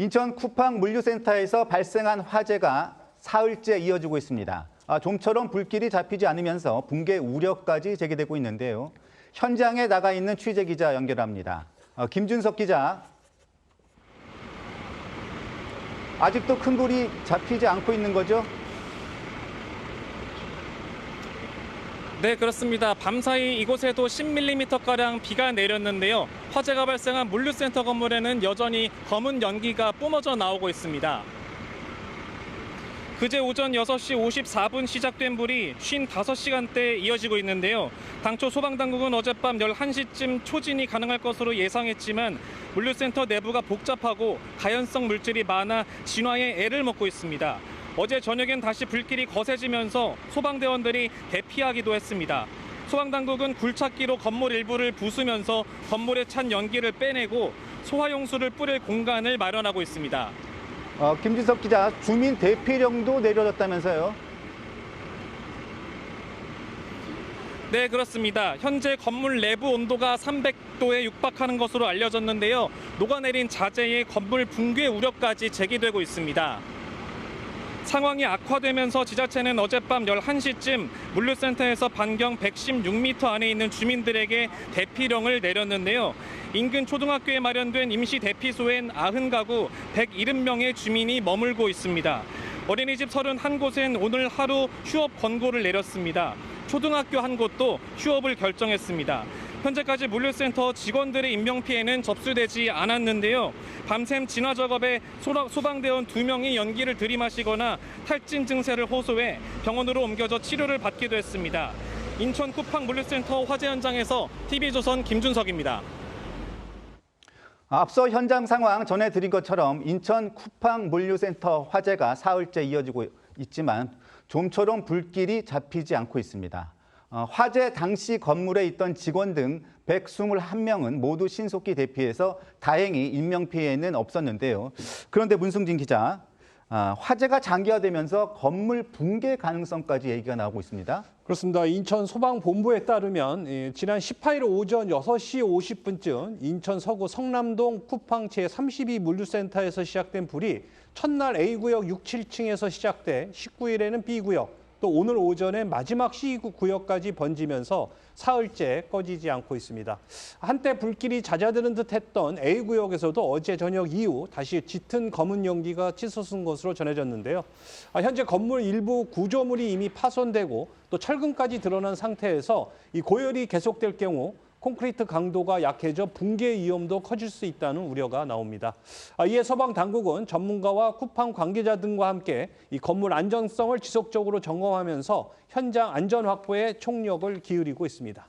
인천 쿠팡 물류센터에서 발생한 화재가 사흘째 이어지고 있습니다. 좀처럼 불길이 잡히지 않으면서 붕괴 우려까지 제기되고 있는데요. 현장에 나가 있는 취재 기자 연결합니다. 김준석 기자. 아직도 큰 불이 잡히지 않고 있는 거죠? 네, 그렇습니다. 밤사이 이곳에도 10mm가량 비가 내렸는데요. 화재가 발생한 물류센터 건물에는 여전히 검은 연기가 뿜어져 나오고 있습니다. 그제 오전 6시 54분 시작된 불이 55시간대 이어지고 있는데요. 당초 소방당국은 어젯밤 11시쯤 초진이 가능할 것으로 예상했지만 물류센터 내부가 복잡하고 가연성 물질이 많아 진화에 애를 먹고 있습니다. 어제 저녁엔 다시 불길이 거세지면서 소방대원들이 대피하기도 했습니다. 소방당국은 굴착기로 건물 일부를 부수면서 건물에 찬 연기를 빼내고 소화용수를 뿌릴 공간을 마련하고 있습니다. 김준석 기자, 주민 대피령도 내려졌다면서요? 네, 그렇습니다. 현재 건물 내부 온도가 300도에 육박하는 것으로 알려졌는데요. 녹아내린 자재에 건물 붕괴 우려까지 제기되고 있습니다. 상황이 악화되면서 지자체는 어젯밤 11시쯤 물류센터에서 반경 116m 안에 있는 주민들에게 대피령을 내렸는데요. 인근 초등학교에 마련된 임시 대피소엔 90가구 170명의 주민이 머물고 있습니다. 어린이집 31곳엔 오늘 하루 휴업 권고를 내렸습니다. 초등학교 한 곳도 휴업을 결정했습니다. 현재까지 물류센터 직원들의 인명피해는 접수되지 않았는데요. 밤샘 진화 작업에 소방대원 2명이 연기를 들이마시거나 탈진 증세를 호소해 병원으로 옮겨져 치료를 받기도 했습니다. 인천 쿠팡 물류센터 화재 현장에서 TV조선 김준석입니다. 앞서 현장 상황 전해드린 것처럼 인천 쿠팡 물류센터 화재가 사흘째 이어지고 있지만 좀처럼 불길이 잡히지 않고 있습니다. 화재 당시 건물에 있던 직원 등 121명은 모두 신속히 대피해서 다행히 인명피해는 없었는데요. 그런데 문승진 기자, 화재가 장기화되면서 건물 붕괴 가능성까지 얘기가 나오고 있습니다. 그렇습니다. 인천 소방본부에 따르면 지난 18일 오전 6시 50분쯤 인천 서구 성남동 쿠팡 제32 물류센터에서 시작된 불이 첫날 A구역 6, 7층에서 시작돼 19일에는 B구역, 또 오늘 오전에 마지막 C구역까지 번지면서 사흘째 꺼지지 않고 있습니다. 한때 불길이 잦아드는 듯했던 A구역에서도 어제 저녁 이후 다시 짙은 검은 연기가 치솟은 것으로 전해졌는데요. 현재 건물 일부 구조물이 이미 파손되고 또 철근까지 드러난 상태에서 이 고열이 계속될 경우 콘크리트 강도가 약해져 붕괴 위험도 커질 수 있다는 우려가 나옵니다. 이에 소방당국은 전문가와 쿠팡 관계자 등과 함께 이 건물 안전성을 지속적으로 점검하면서 현장 안전 확보에 총력을 기울이고 있습니다.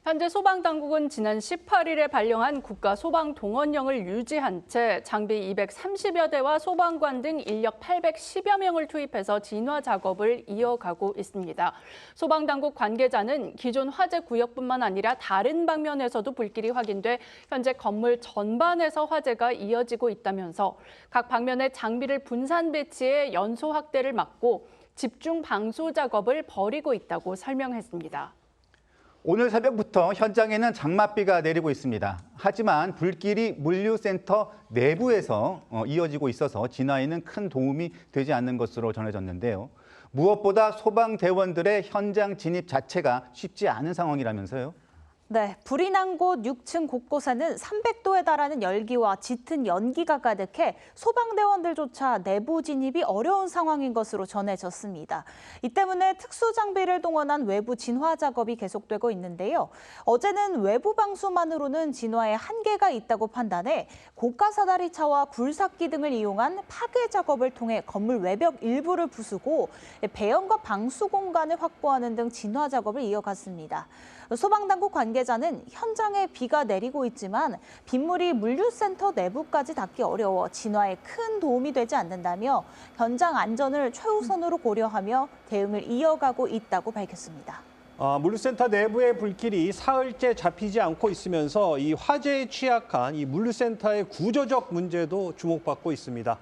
현재 소방당국은 지난 18일에 발령한 국가소방동원령을 유지한 채 장비 230여 대와 소방관 등 인력 810여 명을 투입해서 진화 작업을 이어가고 있습니다. 소방당국 관계자는 기존 화재 구역뿐만 아니라 다른 방면에서도 불길이 확인돼 현재 건물 전반에서 화재가 이어지고 있다면서 각 방면의 장비를 분산 배치해 연소 확대를 막고 집중 방수 작업을 벌이고 있다고 설명했습니다. 오늘 새벽부터 현장에는 장맛비가 내리고 있습니다. 하지만 불길이 물류센터 내부에서 이어지고 있어서 진화에는 큰 도움이 되지 않는 것으로 전해졌는데요. 무엇보다 소방대원들의 현장 진입 자체가 쉽지 않은 상황이라면서요? 네, 불이 난 곳 6층 곳곳에는 300도에 달하는 열기와 짙은 연기가 가득해 소방대원들조차 내부 진입이 어려운 상황인 것으로 전해졌습니다. 이 때문에 특수 장비를 동원한 외부 진화 작업이 계속되고 있는데요. 어제는 외부 방수만으로는 진화에 한계가 있다고 판단해 고가 사다리차와 굴삭기 등을 이용한 파괴 작업을 통해 건물 외벽 일부를 부수고 배연과 방수 공간을 확보하는 등 진화 작업을 이어갔습니다. 소방당국 관계자는 현장에 비가 내리고 있지만 빗물이 물류센터 내부까지 닿기 어려워 진화에 큰 도움이 되지 않는다며 현장 안전을 최우선으로 고려하며 대응을 이어가고 있다고 밝혔습니다. 물류센터 내부의 불길이 사흘째 잡히지 않고 있으면서 이 화재에 취약한 이 물류센터의 구조적 문제도 주목받고 있습니다.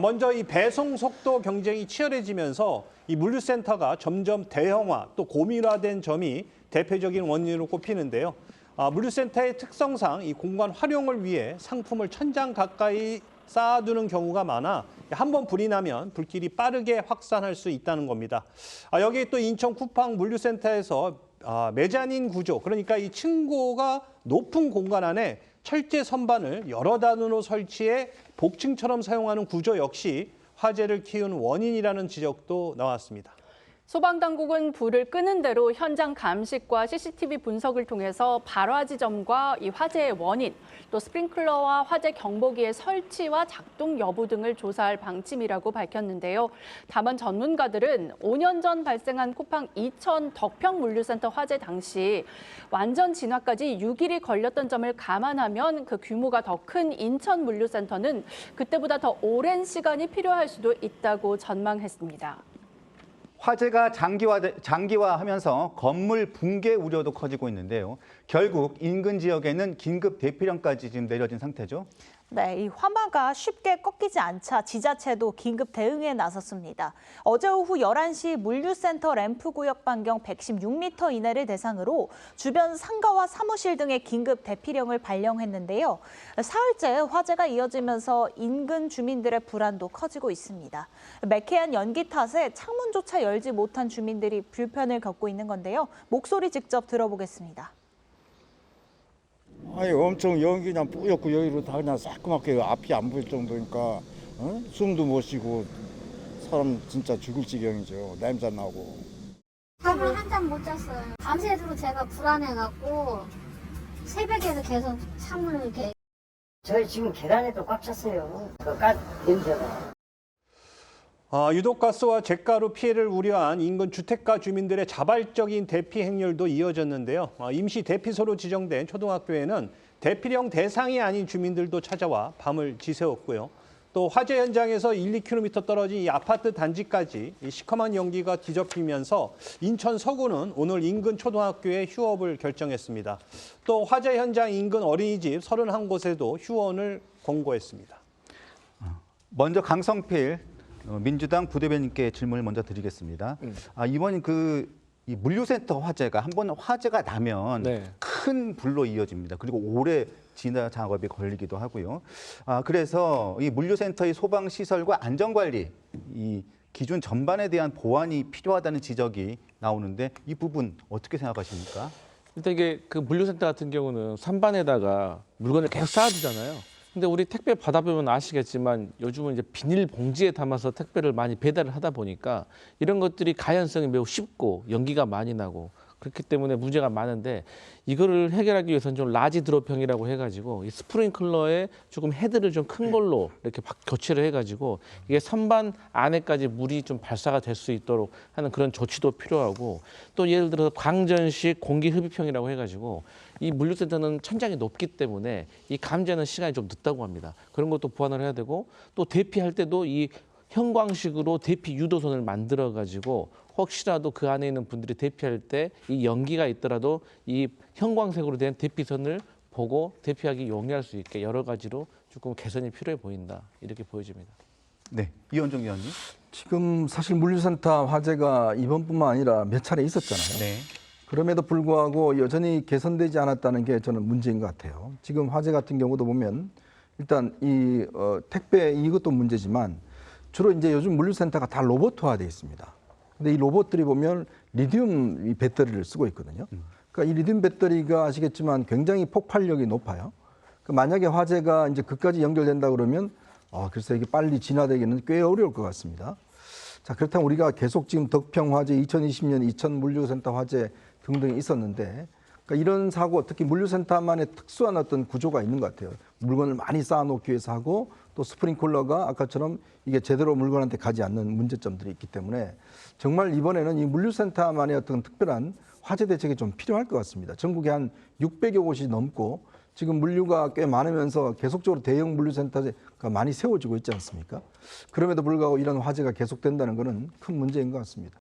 먼저 이 배송 속도 경쟁이 치열해지면서 이 물류센터가 점점 대형화 또 고밀화된 점이 대표적인 원인으로 꼽히는데요. 물류센터의 특성상 이 공간 활용을 위해 상품을 천장 가까이 쌓아두는 경우가 많아 한번 불이 나면 불길이 빠르게 확산할 수 있다는 겁니다. 여기 또 인천 쿠팡 물류센터에서 메자닌 구조, 그러니까 이 층고가 높은 공간 안에 철제 선반을 여러 단으로 설치해 복층처럼 사용하는 구조 역시 화재를 키운 원인이라는 지적도 나왔습니다. 소방당국은 불을 끄는 대로 현장 감식과 CCTV 분석을 통해서 발화 지점과 이 화재의 원인, 또 스프링클러와 화재 경보기의 설치와 작동 여부 등을 조사할 방침이라고 밝혔는데요. 다만 전문가들은 5년 전 발생한 쿠팡 이천 덕평 물류센터 화재 당시 완전 진화까지 6일이 걸렸던 점을 감안하면 그 규모가 더 큰 인천 물류센터는 그때보다 더 오랜 시간이 필요할 수도 있다고 전망했습니다. 화재가 장기화하면서 건물 붕괴 우려도 커지고 있는데요. 결국 인근 지역에는 긴급 대피령까지 지금 내려진 상태죠. 네, 이 화마가 쉽게 꺾이지 않자 지자체도 긴급 대응에 나섰습니다. 어제 오후 11시 물류센터 램프 구역 반경 116m 이내를 대상으로 주변 상가와 사무실 등의 긴급 대피령을 발령했는데요. 사흘째 화재가 이어지면서 인근 주민들의 불안도 커지고 있습니다. 매캐한 연기 탓에 창문조차 열지 못한 주민들이 불편을 겪고 있는 건데요. 목소리 직접 들어보겠습니다. 아니 엄청 연기 그냥 뿌옇고 여기로 다 그냥 새까맣게 앞이 안 보일 정도니까 숨도 못 쉬고 사람 진짜 죽을 지경이죠. 냄새 나고. 잠을 한 잠 못 잤어요. 밤새도록 제가 불안해갖고 새벽에도 계속 창문을 이렇게. 저희 지금 계단에도 꽉 찼어요. 그 가스 냄새가. 유독가스와 잿가루 피해를 우려한 인근 주택가 주민들의 자발적인 대피 행렬도 이어졌는데요. 임시 대피소로 지정된 초등학교에는 대피령 대상이 아닌 주민들도 찾아와 밤을 지새웠고요. 또 화재 현장에서 1, 2km 떨어진 이 아파트 단지까지 이 시커먼 연기가 뒤덮이면서 인천 서구는 오늘 인근 초등학교에 휴업을 결정했습니다. 또 화재 현장 인근 어린이집 31곳에도 휴원을 권고했습니다. 먼저 강성필 민주당 부대변인께 질문을 먼저 드리겠습니다. 이번 이 물류센터 화재가 한번 화재가 나면 큰 불로 이어집니다. 그리고 오래 진화 작업이 걸리기도 하고요. 그래서 이 물류센터의 소방 시설과 안전관리 이 기준 전반에 대한 보완이 필요하다는 지적이 나오는데 이 부분 어떻게 생각하십니까? 일단 이게 그 물류센터 같은 경우는 선반에다가 물건을 계속 쌓아두잖아요. 근데 우리 택배 받아보면 아시겠지만 요즘은 이제 비닐 봉지에 담아서 택배를 많이 배달을 하다 보니까 이런 것들이 가연성이 매우 쉽고 연기가 많이 나고 그렇기 때문에 문제가 많은데 이거를 해결하기 위해서는 좀 라지 드롭형이라고 해가지고 이 스프링클러에 조금 헤드를 좀 큰 걸로 이렇게 교체를 해가지고 이게 선반 안에까지 물이 좀 발사가 될 수 있도록 하는 그런 조치도 필요하고 또 예를 들어서 광전식 공기 흡입형이라고 해가지고 이 물류센터는 천장이 높기 때문에 이 감지하는 시간이 좀 늦다고 합니다. 그런 것도 보완을 해야 되고 또 대피할 때도 이 형광식으로 대피 유도선을 만들어 가지고 혹시라도 그 안에 있는 분들이 대피할 때 이 연기가 있더라도 이 형광색으로 된 대피선을 보고 대피하기 용이할 수 있게 여러 가지로 조금 개선이 필요해 보인다 이렇게 보여집니다. 네, 이현종 의원님. 지금 사실 물류센터 화재가 이번뿐만 아니라 몇 차례 있었잖아요. 네. 그럼에도 불구하고 여전히 개선되지 않았다는 게 저는 문제인 것 같아요. 지금 화재 같은 경우도 보면 일단 이 택배 이것도 문제지만 주로 이제 요즘 물류센터가 다 로봇화되어 있습니다. 근데 이 로봇들이 보면 리튬 이 배터리를 쓰고 있거든요. 그러니까 이 리튬 배터리가 아시겠지만 굉장히 폭발력이 높아요. 그러니까 만약에 화재가 이제 그까지 연결된다 그러면 글쎄 이게 빨리 진화되기는 꽤 어려울 것 같습니다. 자, 그렇다면 우리가 계속 지금 덕평 화재, 2020년 이천 물류센터 화재 등등이 있었는데 그러니까 이런 사고, 특히 물류센터만의 특수한 어떤 구조가 있는 것 같아요. 물건을 많이 쌓아놓기 위해서 하고 또 스프링클러가 아까처럼 이게 제대로 물건한테 가지 않는 문제점들이 있기 때문에 정말 이번에는 이 물류센터만의 어떤 특별한 화재 대책이 좀 필요할 것 같습니다. 전국에 한 600여 곳이 넘고 지금 물류가 꽤 많으면서 계속적으로 대형 물류센터가 많이 세워지고 있지 않습니까? 그럼에도 불구하고 이런 화재가 계속된다는 것은 큰 문제인 것 같습니다.